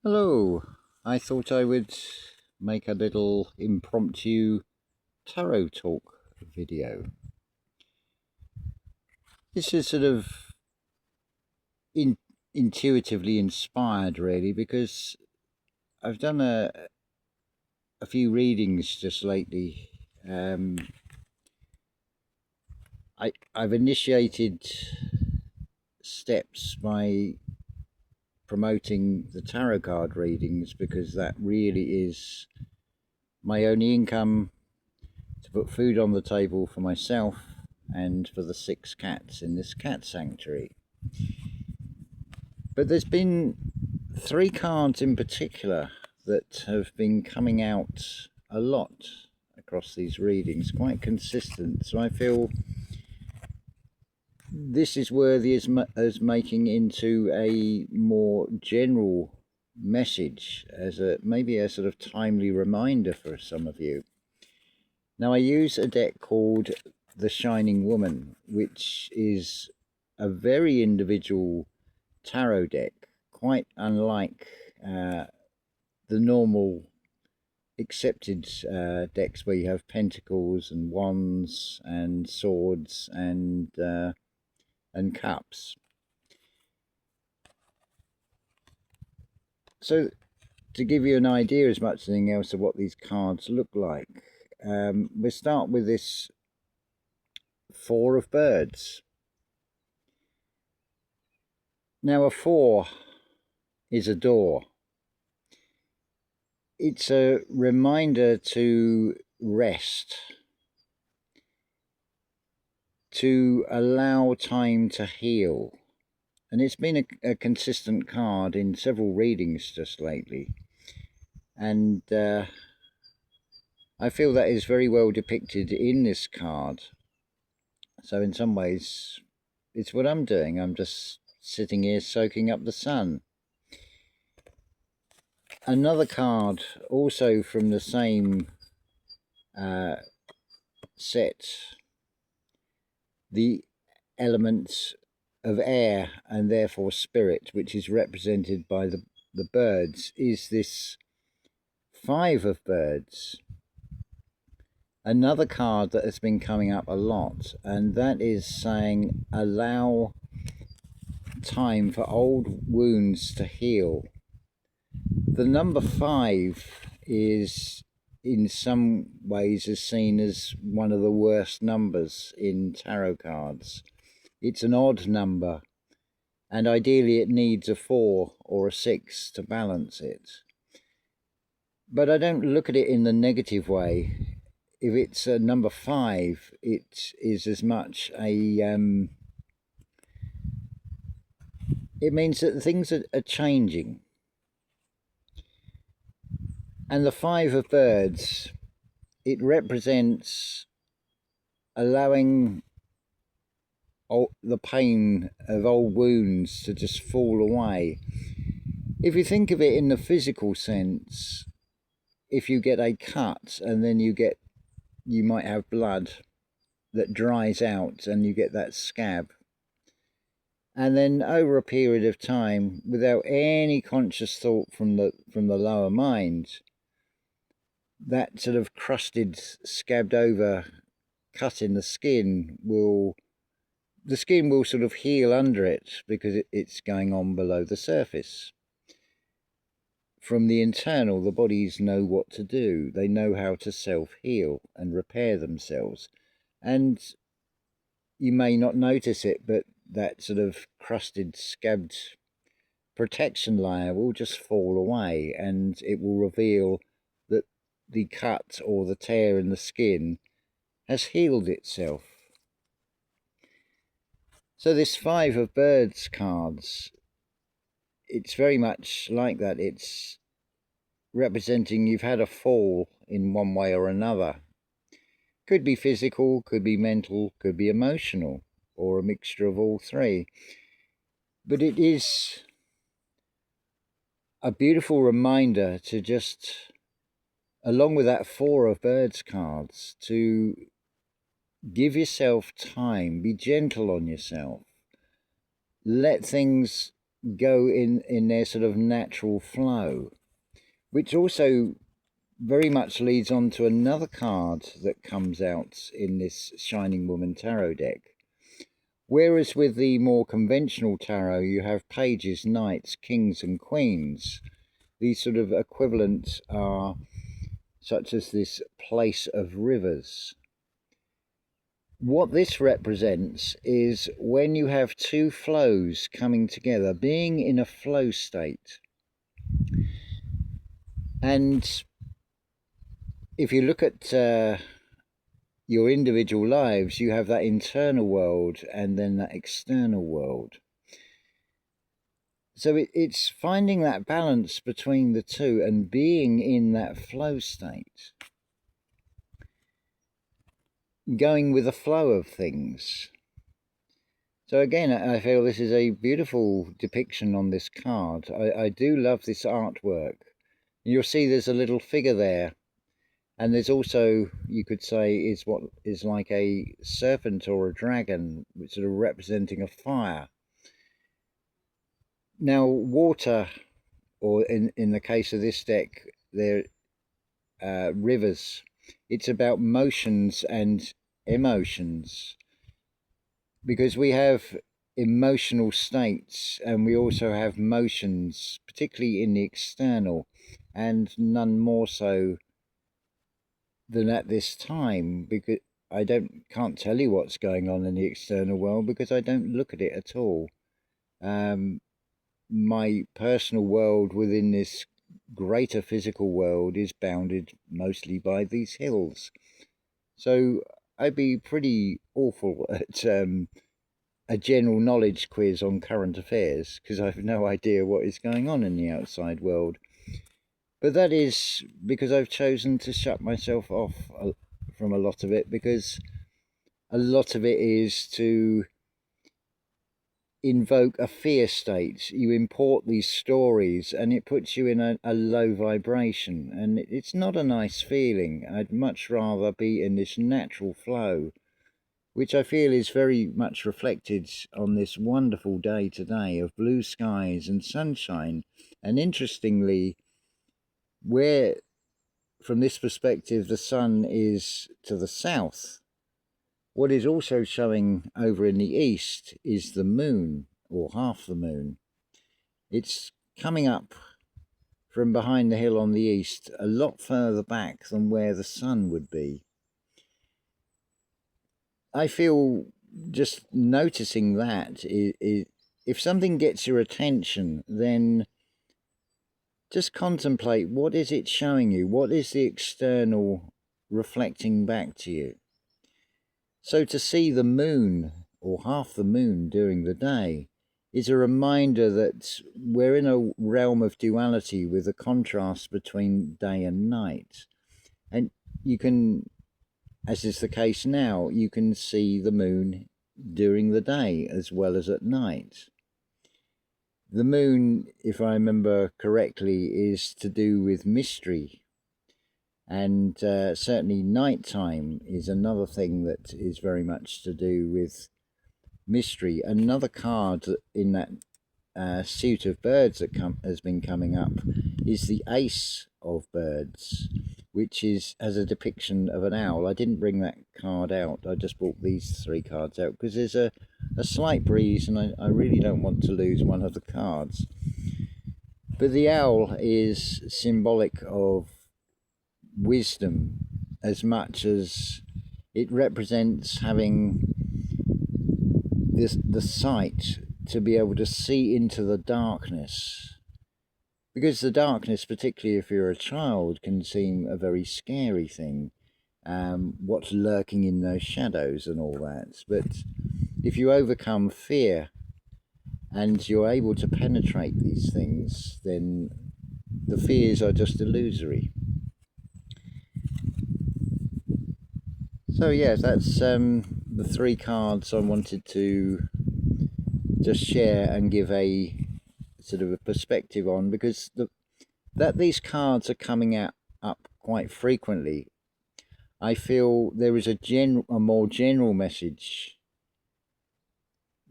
Hello, I thought I would make a little impromptu tarot talk video. This is sort of in, intuitively inspired really, because I've done a few readings just lately. I've initiated steps by promoting the tarot card readings because that really is my only income to put food on the table for myself and for the 6 cats in this cat sanctuary. But there's been 3 cards in particular that have been coming out a lot across these readings, quite consistent. So I feel this is worthy as making into a more general message, as maybe a sort of timely reminder for some of you. Now, I use a deck called the Shining Woman, which is a very individual tarot deck, quite unlike the normal accepted decks where you have pentacles and wands and swords and cups. So, to give you an idea as much as anything else of what these cards look like, we'll start with this 4 of birds. Now, a 4 is a door. It's a reminder to rest, to allow time to heal. And it's been a consistent card in several readings just lately. And I feel that is very well depicted in this card. So in some ways, it's what I'm doing. I'm just sitting here soaking up the sun. Another card, also from the same set, the elements of air and therefore spirit, which is represented by the birds, is this 5 of birds. Another card that has been coming up a lot, and that is saying allow time for old wounds to heal. The number 5 is in some ways is seen as one of the worst numbers in tarot cards. It's an odd number, and ideally it needs a 4 or a 6 to balance it. But I don't look at it in the negative way. If it's a number 5, it is as much a it means that things are changing. And the 5 of birds, it represents allowing the pain of old wounds to just fall away. If you think of it in the physical sense, if you get a cut and then you might have blood that dries out and you get that scab. And then over a period of time, without any conscious thought from the lower mind, that sort of crusted, scabbed over cut in the skin will sort of heal under it because it's going on below the surface. From the internal, the bodies know what to do. They know how to self-heal and repair themselves. And you may not notice it, but that sort of crusted, scabbed protection layer will just fall away, and it will reveal that the cut or the tear in the skin has healed itself. So this 5 of birds cards, it's very much like that. It's representing you've had a fall in one way or another. Could be physical, could be mental, could be emotional, or a mixture of all 3. But it is a beautiful reminder to just, along with that 4 of birds cards, to give yourself time, be gentle on yourself, let things go in their sort of natural flow, which also very much leads on to another card that comes out in this Shining Woman tarot deck. Whereas with the more conventional tarot, you have pages, knights, kings and queens. These sort of equivalents are such as this place of rivers. What this represents is when you have two flows coming together, being in a flow state. And if you look at your individual lives, you have that internal world and then that external world. So it's finding that balance between the two and being in that flow state. Going with the flow of things. So again, I feel this is a beautiful depiction on this card. I do love this artwork. You'll see there's a little figure there. And there's also, you could say, is what is like a serpent or a dragon, which sort of representing a fire. Now, water, or in the case of this deck, they're rivers. It's about motions and emotions, because we have emotional states and we also have motions, particularly in the external, and none more so than at this time, because I can't tell you what's going on in the external world because I don't look at it at all. My personal world within this greater physical world is bounded mostly by these hills. So I'd be pretty awful at a general knowledge quiz on current affairs because I have no idea what is going on in the outside world. But that is because I've chosen to shut myself off from a lot of it, because a lot of it is to invoke a fear state. You import these stories and it puts you in a low vibration, and it's not a nice feeling. I'd much rather be in this natural flow, which I feel is very much reflected on this wonderful day today of blue skies and sunshine. And interestingly, where from this perspective the sun is to the south, what is also showing over in the east is the moon, or half the moon. It's coming up from behind the hill on the east, a lot further back than where the sun would be. I feel just noticing that if something gets your attention, then just contemplate, what is it showing you? What is the external reflecting back to you? So to see the moon, or half the moon during the day, is a reminder that we're in a realm of duality with a contrast between day and night. And you can, as is the case now, you can see the moon during the day as well as at night. The moon, if I remember correctly, is to do with mystery. And certainly nighttime is another thing that is very much to do with mystery. Another card in that suit of birds that has been coming up is the Ace of Birds, which has a depiction of an owl. I didn't bring that card out. I just brought these three cards out because there's a slight breeze and I really don't want to lose one of the cards. But the owl is symbolic of wisdom, as much as it represents having the sight to be able to see into the darkness, because the darkness, particularly if you're a child, can seem a very scary thing, what's lurking in those shadows and all that. But if you overcome fear and you're able to penetrate these things, then the fears are just illusory. So yes, that's the three cards I wanted to just share and give a sort of a perspective on, because that these cards are coming up quite frequently. I feel there is a more general message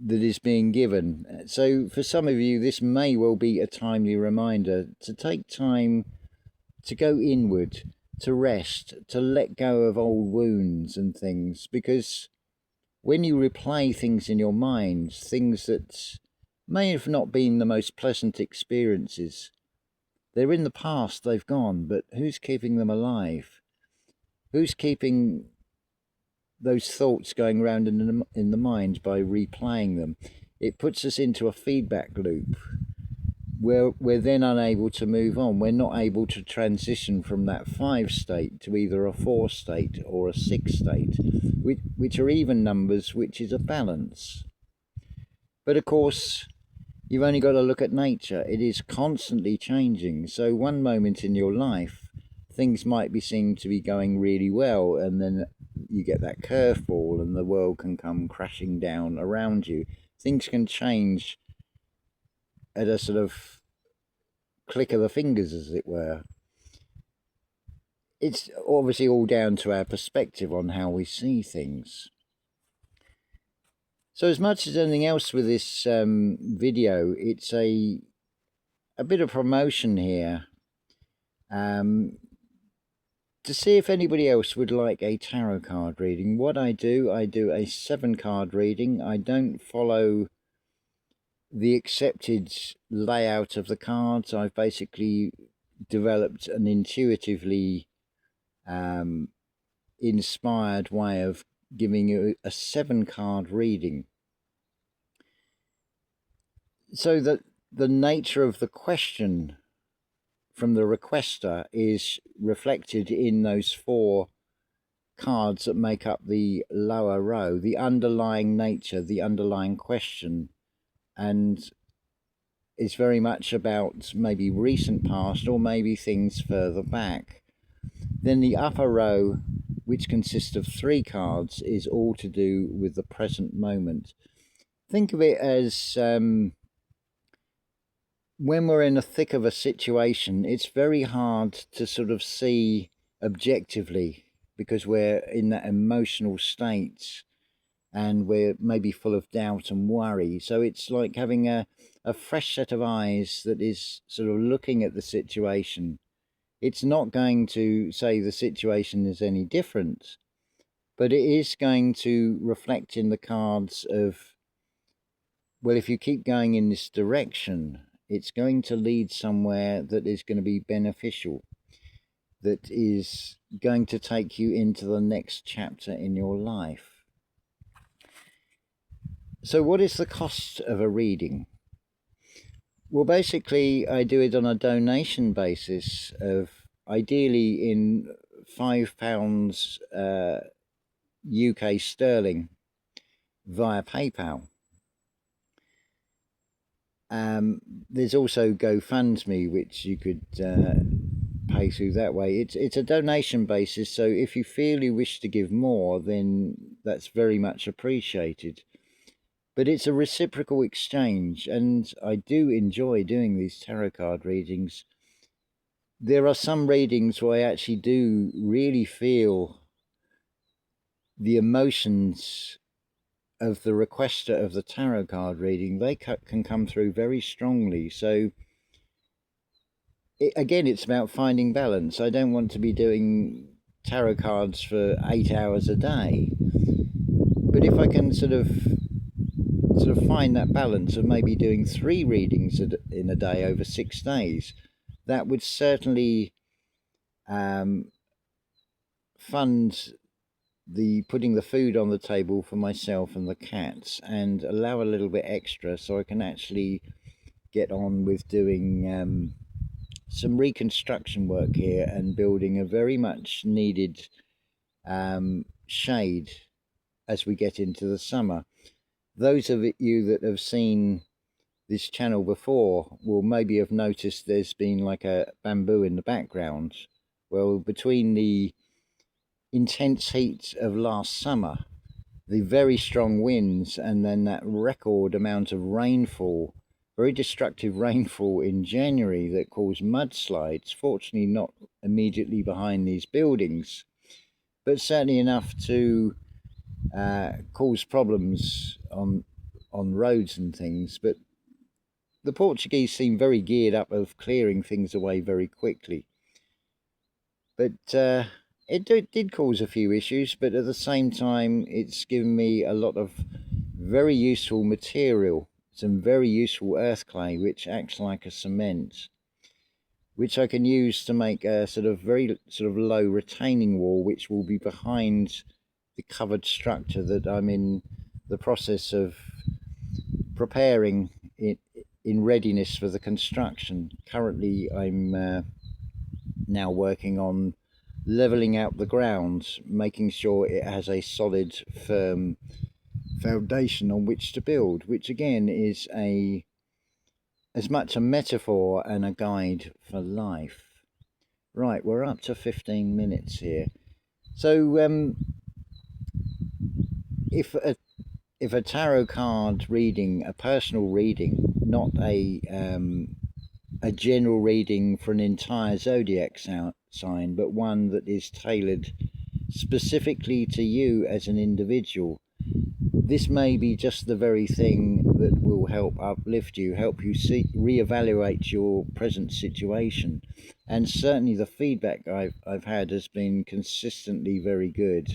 that is being given. So for some of you, this may well be a timely reminder to take time to go inward, to rest, to let go of old wounds and things, because when you replay things in your mind, things that may have not been the most pleasant experiences, they're in the past, they've gone, but who's keeping them alive? Who's keeping those thoughts going around in the mind by replaying them? It puts us into a feedback loop where we're then unable to move on. We're not able to transition from that 5 state to either a 4 state or a 6 state, which are even numbers, which is a balance. But of course, you've only got to look at nature. It is constantly changing. So one moment in your life, things might be seen to be going really well, and then you get that curveball and the world can come crashing down around you. Things can change at a sort of click of the fingers, as it were. It's obviously all down to our perspective on how we see things. So as much as anything else with this video, it's a bit of promotion here to see if anybody else would like a tarot card reading. What I do a 7-card reading. I don't follow the accepted layout of the cards. I've basically developed an intuitively inspired way of giving you a 7-card reading, so that the nature of the question from the requester is reflected in those 4 cards that make up the lower row, the underlying nature, the underlying question, and it's very much about maybe recent past or maybe things further back. Then the upper row, which consists of 3 cards, is all to do with the present moment. Think of it as when we're in the thick of a situation, it's very hard to sort of see objectively because we're in that emotional state and we're maybe full of doubt and worry. So it's like having a fresh set of eyes that is sort of looking at the situation. It's not going to say the situation is any different, but it is going to reflect in the cards of, well, if you keep going in this direction, it's going to lead somewhere that is going to be beneficial, that is going to take you into the next chapter in your life. So what is the cost of a reading? Well, basically, I do it on a donation basis of ideally in £5 UK sterling via PayPal. There's also GoFundMe, which you could pay through that way. It's a donation basis, so if you feel you wish to give more, then that's very much appreciated. But it's a reciprocal exchange, and I do enjoy doing these tarot card readings. There are some readings where I actually do really feel the emotions of the requester of the tarot card reading. They can come through very strongly. So again, it's about finding balance. I don't want to be doing tarot cards for 8 hours a day, but if I can sort of find that balance of maybe doing 3 readings in a day over 6 days, that would certainly fund the putting the food on the table for myself and the cats, and allow a little bit extra so I can actually get on with doing some reconstruction work here and building a very much needed shade as we get into the summer. Those of you that have seen this channel before will maybe have noticed there's been like a bamboo in the background. Well, between the intense heat of last summer, the very strong winds, and then that record amount of rainfall, very destructive rainfall in January that caused mudslides, fortunately not immediately behind these buildings, but certainly enough to cause problems on on roads and things, but the Portuguese seem very geared up of clearing things away very quickly. But it did cause a few issues, but at the same time, it's given me a lot of very useful material, some very useful earth clay, which acts like a cement, which I can use to make a very low retaining wall, which will be behind the covered structure that I'm in the process of preparing it in readiness for the construction. Currently, I'm now working on leveling out the ground, making sure it has a solid, firm foundation on which to build, which again is as much a metaphor and a guide for life. Right, we're up to 15 minutes here. So if a tarot card reading, a personal reading, not a general reading for an entire zodiac sign, but one that is tailored specifically to you as an individual, this may be just the very thing that will help uplift you, help you reevaluate your present situation. And certainly the feedback I've had has been consistently very good.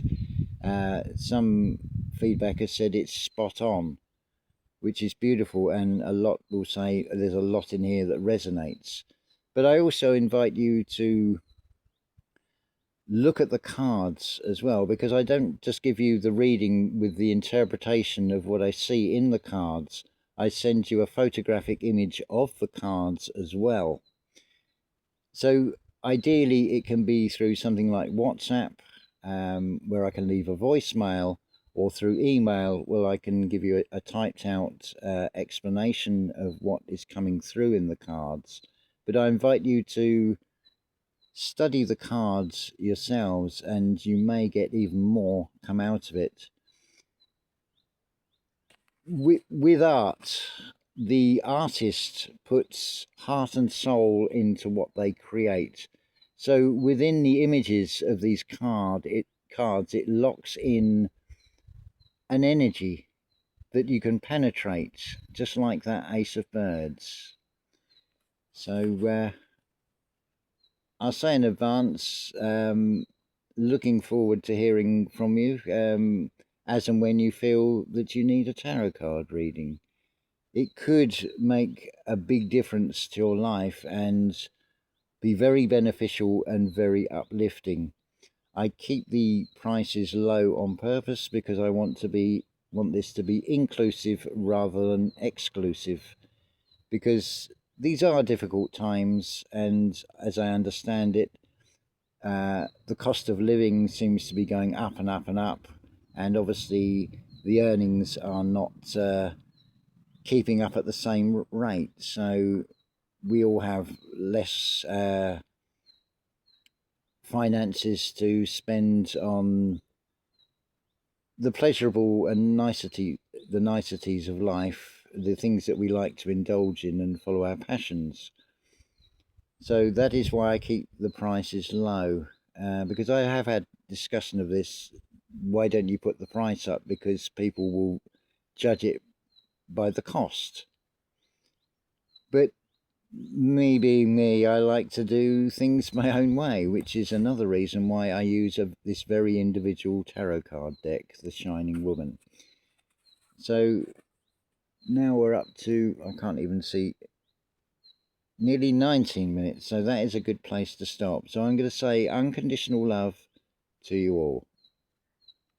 Some feedback has said it's spot on, which is beautiful, and a lot will say there's a lot in here that resonates. But I also invite you to look at the cards as well, because I don't just give you the reading with the interpretation of what I see in the cards. I send you a photographic image of the cards as well. So ideally it can be through something like WhatsApp, where I can leave a voicemail, or through email, where I can give you a typed out explanation of what is coming through in the cards. But I invite you to study the cards yourselves, and you may get even more come out of it. With art, the artist puts heart and soul into what they create. So within the images of these cards, it locks in an energy that you can penetrate, just like that Ace of Birds. So I'll say in advance, looking forward to hearing from you as and when you feel that you need a tarot card reading. It could make a big difference to your life and be very beneficial and very uplifting. I keep the prices low on purpose because I want this to be inclusive rather than exclusive, because these are difficult times, and as I understand it, the cost of living seems to be going up and up and up, and obviously the earnings are not keeping up at the same rate, so we all have less finances to spend on the pleasurable and the niceties of life, the things that we like to indulge in and follow our passions. So that is why I keep the prices low, because I have had discussion of this. Why don't you put the price up? Because people will judge it by the cost. But me being me, I like to do things my own way, which is another reason why I use this very individual tarot card deck, the Shining Woman. So now we're up to, I can't even see, nearly 19 minutes, so that is a good place to stop. So I'm going to say unconditional love to you all.